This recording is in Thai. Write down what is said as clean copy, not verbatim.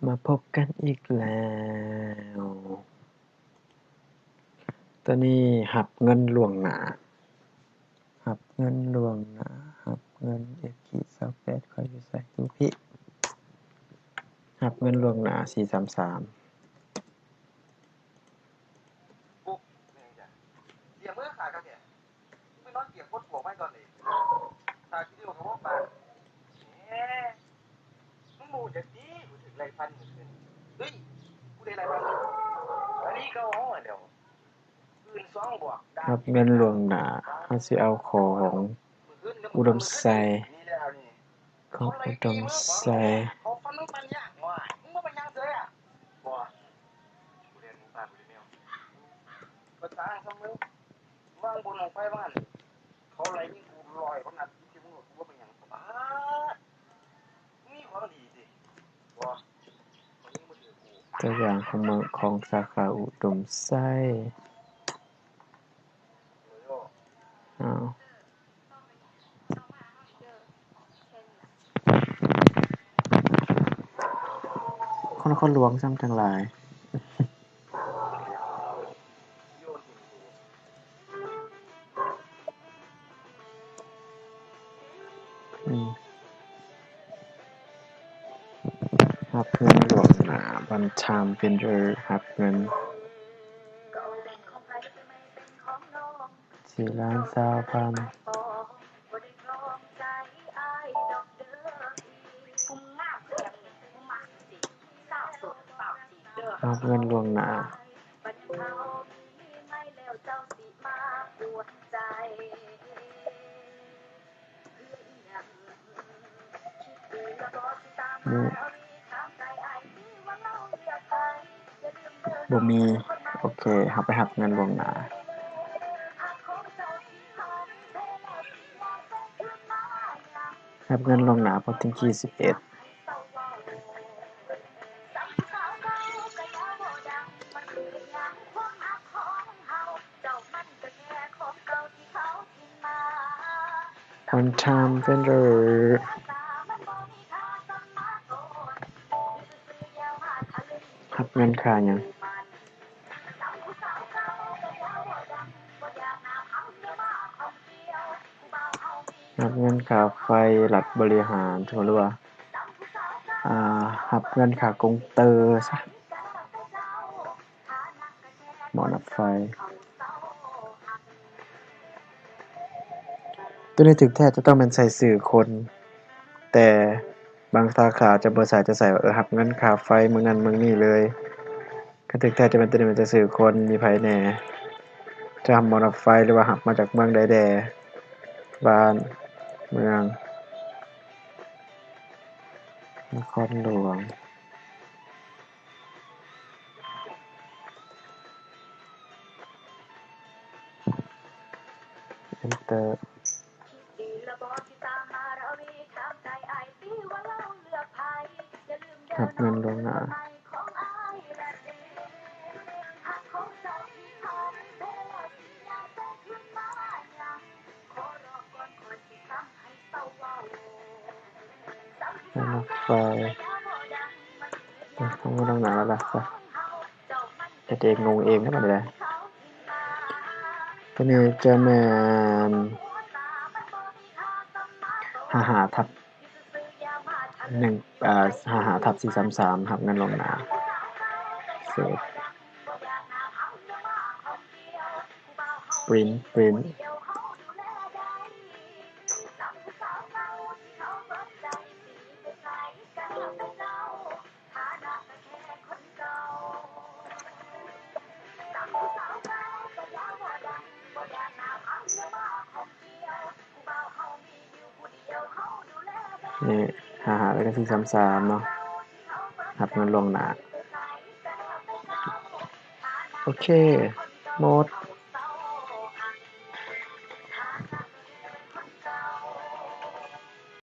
มาพบกันอีกแล้วตอนนี้หับเงินล่วงหน้าหับเงินล่วงหน้าหับเงิน28คอยอยู่ใส่ทุกพี่หับเงินล่วงหน้า433ปุ๊บนี่จ้ะเสียมือขาดกันเนี่ยไม่นอนเสียงโคตรหัวไม่ก่อนเลยตาคิดดูเขาว่าปากแหมมึงมูจากนี้กูถึงไรพันมึงขึ้นเฮ้ยกูได้ไรพันอันนี้เขาห้องเดียวคืน2 บวกหับเงินล่วงหน้าเขาสิเอาของอุดมใส่ของอุดมใส่เขาฟันมึงปันยากว่ะมึงมาปันยากเลยอ่ะบ่กูเรียนมึงป่ากูเรียนแมวภาษาอังกฤษมึงว่างบนลงไปบ้านเขาไรยิ่งกูลอยเขาหนักที่มึงกูว่าเป็นอย่างบ้านี่ความดีสิบ่ตัวอย่างของเมืองของสาขาอุดมใส่อ้าวคนหลวงซ้ำทั้งหลายหับเงินล่วงหน้าวันไทม์เป็นเดอร์หับเงิน4,20,000หับเงินล่วงหน้าบ่มีโอเคเฮาไปหับเงินล่วงหน้าหับเงินล่วงหน้าวันที่21One time vendor หับเงินค่าหยังหับเงินค่าไฟรัฐบริหารหรือว่าหับเงินค่ากงเตอร์ซะหมอนับไฟตัวนี้ถึกแท้จะต้องเป็นใส่ชื่อคนแต่บางสาขาจะบ่จะใส่ว่าหับเงินค่าไฟมื้อนั้นมื้อนี้เลยคันถึกแท้จะเป็นตัวนี้มันจะชื่อคนมีไผแหน่จะหับหมอนับไฟหรือว่าหับมาจากเมืองใดแด่บ้านเมืองนครหลวงEnter หับเงินล่วงหน้ารถไฟต้องล่วงหน้าแล้วล่ะแต่เองงงเองนะบัดนี้แหละตัวนี้จะแม่น55ทับ433หับเงินล่วงหน้าเสร็จ print นี่55แล้วก็433เนาะหับเงินล่วงหน้าโอเคหมด